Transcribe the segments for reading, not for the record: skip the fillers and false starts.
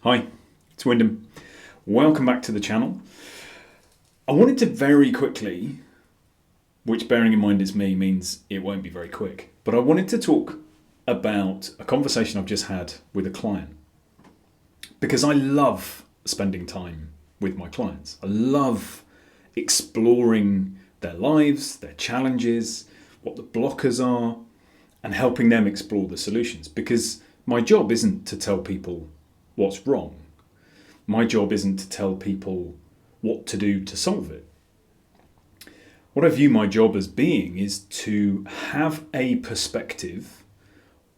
Hi, it's Wyndham. Welcome back to the channel. I wanted to very quickly, which bearing in mind is me means it won't be very quick, but I wanted to talk about a conversation I've just had with a client. Because I love spending time with my clients. I love exploring their lives, their challenges, what the blockers are, and helping them explore the solutions. Because my job isn't to tell people what's wrong. My job isn't to tell people what to do to solve it. What I view my job as being is to have a perspective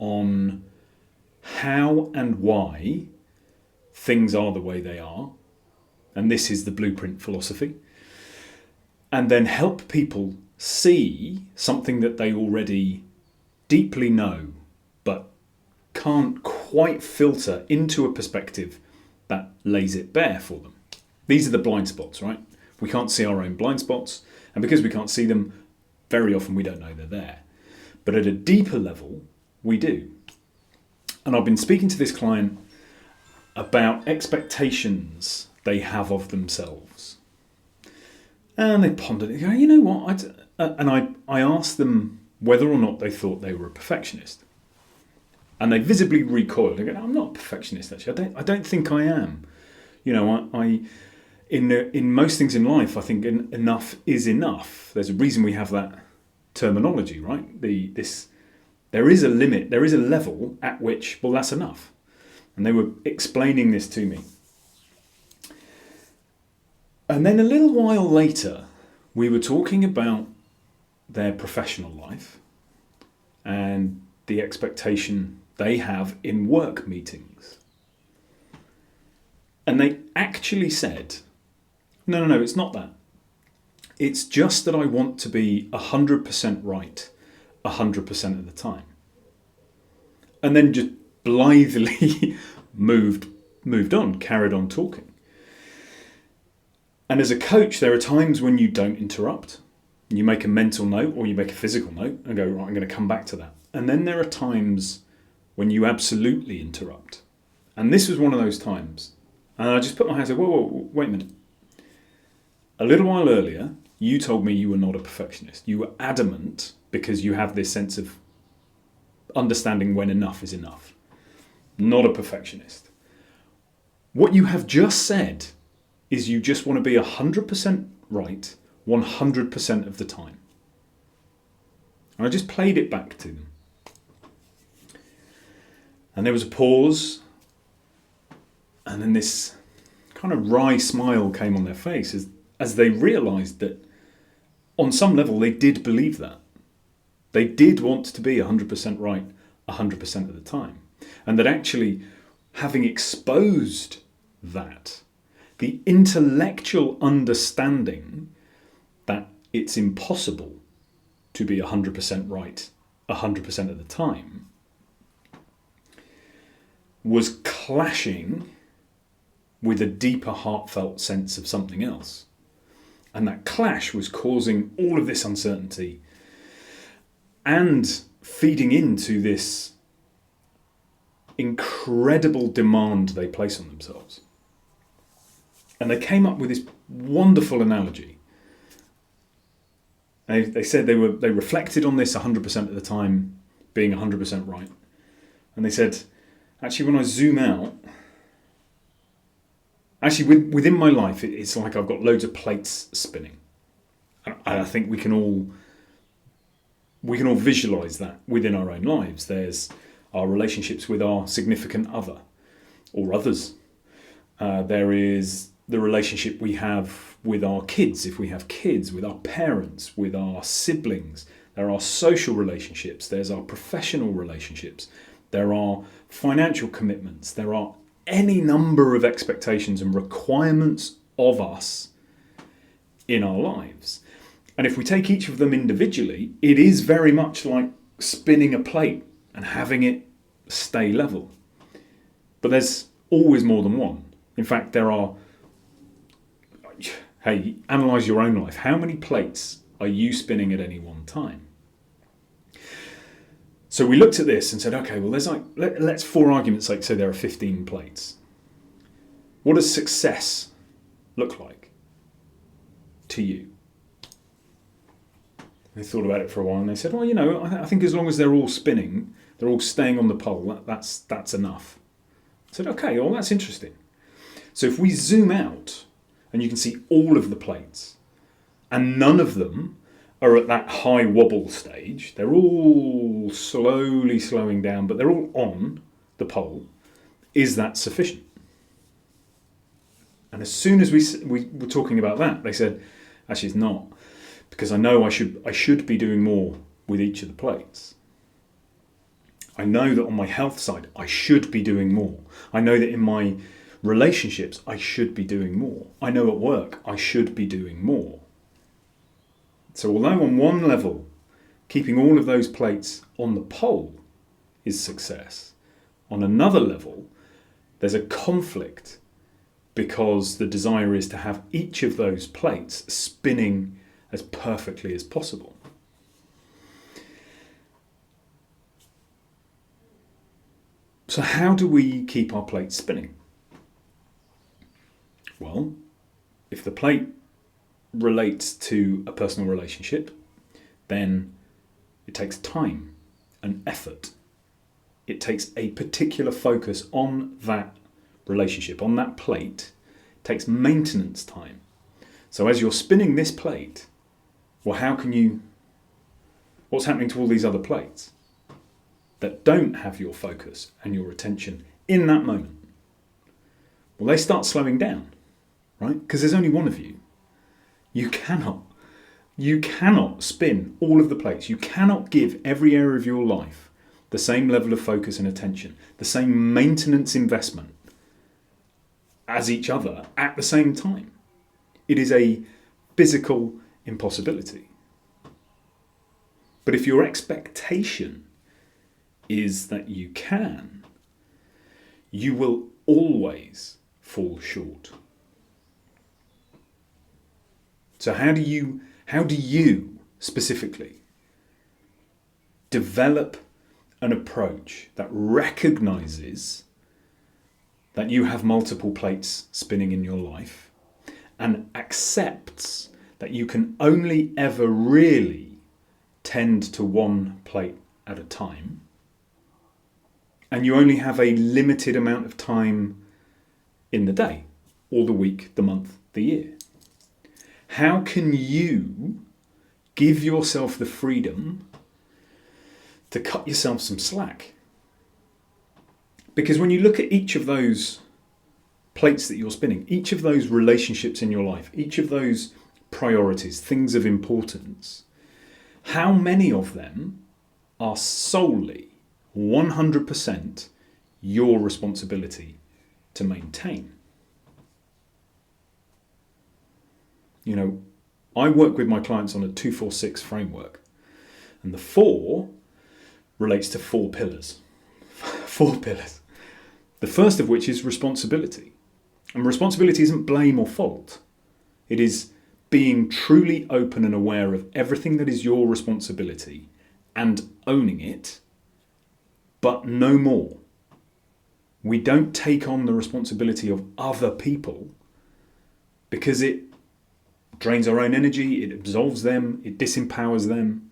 on how and why things are the way they are, and this is the blueprint philosophy, and then help people see something that they already deeply know but can't quite filter into a perspective that lays it bare for them. These are the blind spots, right? We can't see our own blind spots, and because we can't see them, very often we don't know they're there. But at a deeper level, we do. And I've been speaking to this client about expectations they have of themselves. And they pondered it, go, you know what? I asked them whether or not they thought they were a perfectionist. And they visibly recoiled. They go, I'm not a perfectionist, actually. I don't think I am. You know, in most things in life, I think enough is enough. There's a reason we have that terminology, right? There is a limit, there is a level at which, well, that's enough. And they were explaining this to me. And then a little while later, we were talking about their professional life and the expectation they have in work meetings. And they actually said, no, it's not that. It's just that I want to be 100% right 100% of the time. And then just blithely moved on, carried on talking. And as a coach, there are times when you don't interrupt. You make a mental note or you make a physical note and go, right, I'm going to come back to that. And then there are times when you absolutely interrupt. And this was one of those times. And I just put my hand and said, whoa, wait a minute. A little while earlier, you told me you were not a perfectionist. You were adamant because you have this sense of understanding when enough is enough. Not a perfectionist. What you have just said is you just want to be 100% right 100% of the time. And I just played it back to them. And there was a pause, and then this kind of wry smile came on their face as they realised that on some level they did believe that. They did want to be 100% right 100% of the time. And that actually, having exposed that, the intellectual understanding that it's impossible to be 100% right 100% of the time was clashing with a deeper heartfelt sense of something else. And that clash was causing all of this uncertainty and feeding into this incredible demand they place on themselves. And they came up with this wonderful analogy. They said they reflected on this 100% of the time, being 100% right. And they said, actually, when I zoom out, within my life, it's like I've got loads of plates spinning. And I think we can all visualize that within our own lives. There's our relationships with our significant other or others. There is the relationship we have with our kids, if we have kids, with our parents, with our siblings. There are social relationships. There's our professional relationships. There are financial commitments. There are any number of expectations and requirements of us in our lives. And if we take each of them individually, it is very much like spinning a plate and having it stay level. But there's always more than one. In fact, there are... Hey, analyse your own life. How many plates are you spinning at any one time? So we looked at this and said, okay, well, there's let's for argument's sake say there are 15 plates. What does success look like to you? They thought about it for a while and they said, well, I think as long as they're all spinning, they're all staying on the pole, that's enough. I said, okay, well, that's interesting. So if we zoom out and you can see all of the plates and none of them are at that high wobble stage, they're all slowly slowing down, but they're all on the pole, is that sufficient? And as soon as we were talking about that, they said, actually it's not, because I know I should be doing more with each of the plates. I know that on my health side, I should be doing more. I know that in my relationships, I should be doing more. I know at work, I should be doing more. So although on one level, keeping all of those plates on the pole is success, on another level, there's a conflict because the desire is to have each of those plates spinning as perfectly as possible. So how do we keep our plates spinning? Well, if the plate relates to a personal relationship, then it takes time and effort. It takes a particular focus on that relationship, on that plate. It takes maintenance time. So as you're spinning this plate, well, what's happening to all these other plates that don't have your focus and your attention in that moment? Well, they start slowing down, right? Because there's only one of you. You cannot spin all of the plates. You cannot give every area of your life the same level of focus and attention, the same maintenance investment as each other at the same time. It is a physical impossibility. But if your expectation is that you can, you will always fall short. So how do you specifically develop an approach that recognizes that you have multiple plates spinning in your life and accepts that you can only ever really tend to one plate at a time, and you only have a limited amount of time in the day, or the week, the month, the year? How can you give yourself the freedom to cut yourself some slack? Because when you look at each of those plates that you're spinning, each of those relationships in your life, each of those priorities, things of importance, how many of them are solely 100% your responsibility to maintain? I work with my clients on a 2-4-6 framework, and the 4 relates to 4 pillars. 4 pillars. The first of which is responsibility. And responsibility isn't blame or fault. It is being truly open and aware of everything that is your responsibility and owning it, but no more. We don't take on the responsibility of other people because it drains our own energy, it absolves them, it disempowers them.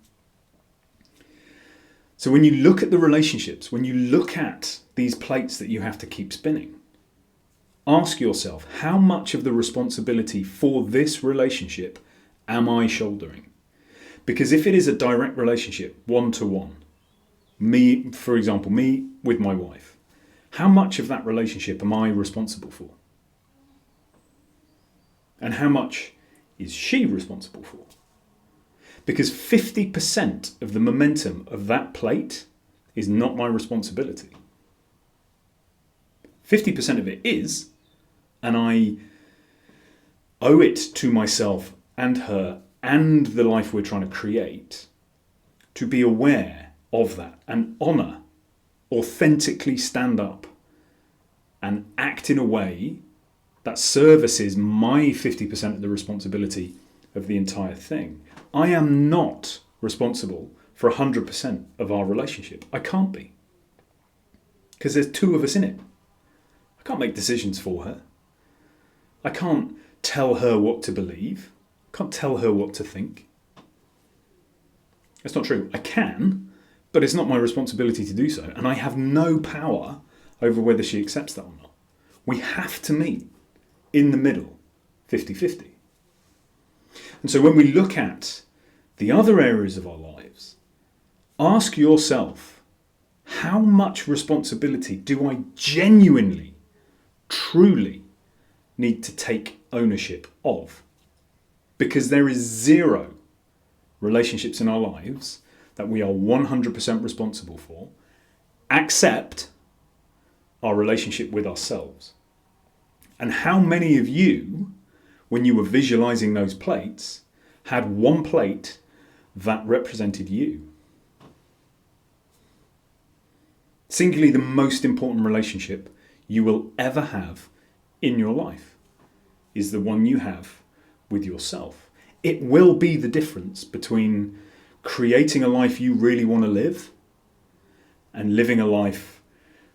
So when you look at the relationships, when you look at these plates that you have to keep spinning, ask yourself, how much of the responsibility for this relationship am I shouldering? Because if it is a direct relationship, one-to-one, for example, me with my wife, how much of that relationship am I responsible for? And how much is she responsible for? Because 50% of the momentum of that plate is not my responsibility. 50% of it is, and I owe it to myself and her and the life we're trying to create to be aware of that and honour, authentically stand up and act in a way that services my 50% of the responsibility of the entire thing. I am not responsible for 100% of our relationship. I can't be. Because there's 2 of us in it. I can't make decisions for her. I can't tell her what to believe. I can't tell her what to think. That's not true. I can, but it's not my responsibility to do so. And I have no power over whether she accepts that or not. We have to meet in the middle, 50-50. And so when we look at the other areas of our lives, ask yourself, how much responsibility do I genuinely, truly need to take ownership of? Because there is zero relationships in our lives that we are 100% responsible for, except our relationship with ourselves. And how many of you, when you were visualizing those plates, had one plate that represented you? Singularly, the most important relationship you will ever have in your life is the one you have with yourself. It will be the difference between creating a life you really want to live and living a life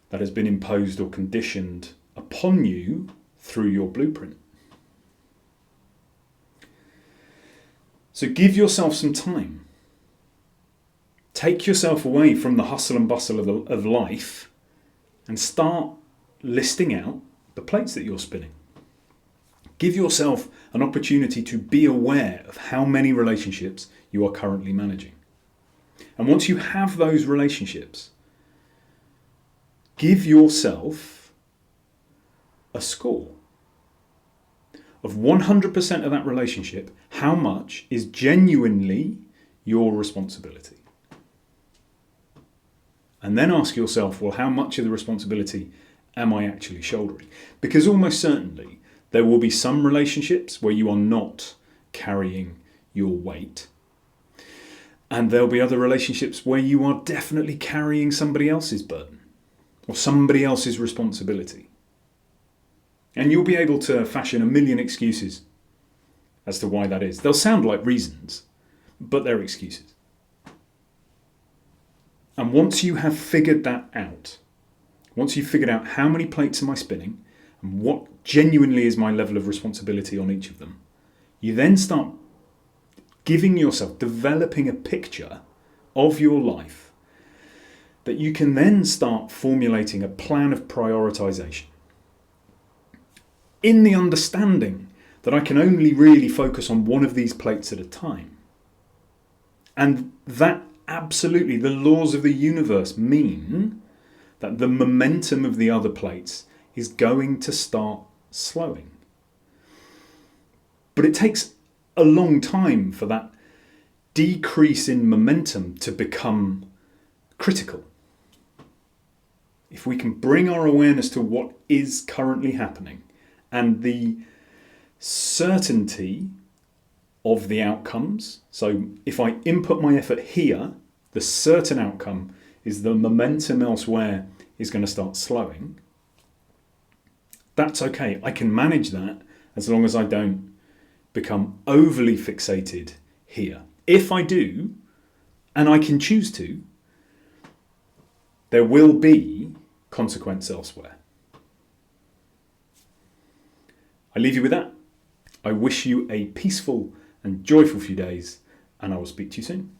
that has been imposed or conditioned upon you through your blueprint. So give yourself some time. Take yourself away from the hustle and bustle of life and start listing out the plates that you're spinning. Give yourself an opportunity to be aware of how many relationships you are currently managing. And once you have those relationships, give yourself a score of 100% of that relationship. How much is genuinely your responsibility? And then ask yourself, well, how much of the responsibility am I actually shouldering? Because almost certainly there will be some relationships where you are not carrying your weight. And there'll be other relationships where you are definitely carrying somebody else's burden or somebody else's responsibility. And you'll be able to fashion a million excuses as to why that is. They'll sound like reasons, but they're excuses. And once you have figured that out, once you've figured out how many plates am I spinning and what genuinely is my level of responsibility on each of them, you then start giving yourself, developing a picture of your life that you can then start formulating a plan of prioritization. In the understanding that I can only really focus on one of these plates at a time. And that absolutely, the laws of the universe mean that the momentum of the other plates is going to start slowing. But it takes a long time for that decrease in momentum to become critical. If we can bring our awareness to what is currently happening and the certainty of the outcomes, so if I input my effort here, the certain outcome is the momentum elsewhere is going to start slowing. That's okay. I can manage that as long as I don't become overly fixated here. If I do, and I can choose to, there will be consequence elsewhere. I leave you with that. I wish you a peaceful and joyful few days, and I will speak to you soon.